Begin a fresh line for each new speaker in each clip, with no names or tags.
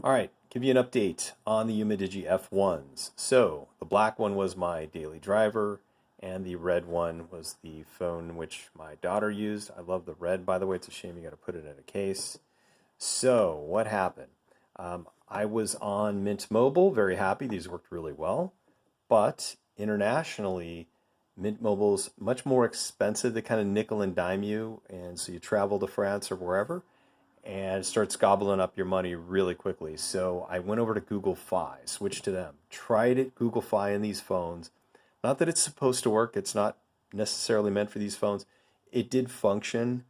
All right, give you an update on the UMIDIGI F1s. So the black one was my daily driver, and the red one was the phone which my daughter used. I love the red, by the way. It's a shame you got to put it in a case. So what happened? I was on Mint Mobile, very happy. These worked really well. But internationally, Mint Mobile's much more expensive. They kind of nickel and dime you, and so you travel to France or wherever and it starts gobbling up your money really quickly. So I went over to Google Fi, switched to them, tried it, Google Fi in these phones. Not that it's supposed to work, it's not necessarily meant for these phones. It did function,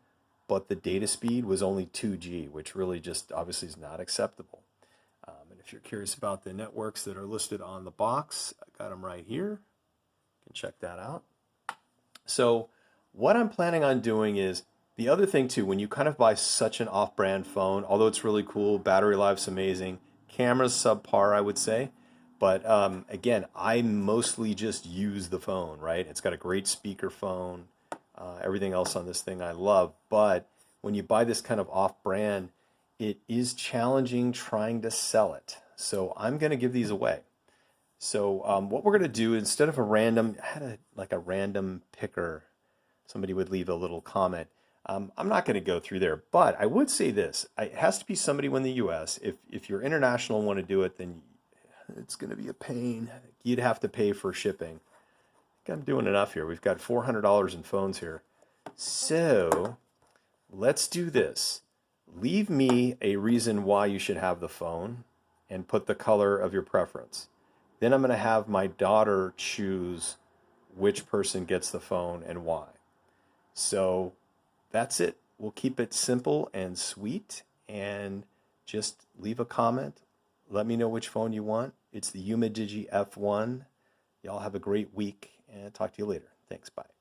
but the data speed was only 2G, which really just obviously is not acceptable. And if you're curious about the networks that are listed on the box, I got them right here. You can check that out. So what I'm planning on doing is the other thing too, when you kind of buy such an off-brand phone, although it's really cool, battery life's amazing, camera's subpar, I would say. But again, I mostly just use the phone, right? It's got a great speaker phone. Everything else on this thing I love. But when you buy this kind of off-brand, it is challenging trying to sell it. So I'm going to give these away. So what we're going to do, instead of a random, I had like a random picker, somebody would leave a little comment. I'm not going to go through there, but I would say this. It has to be somebody in the U.S. If you're international and want to do it, then it's going to be a pain. You'd have to pay for shipping. I think I'm doing enough here. We've got $400 in phones here. So let's do this. Leave me a reason why you should have the phone and put the color of your preference. Then I'm going to have my daughter choose which person gets the phone and why. So that's it. We'll keep it simple and sweet and just leave a comment. Let me know which phone you want. It's the UMIDIGI F1. Y'all have a great week and talk to you later. Thanks. Bye.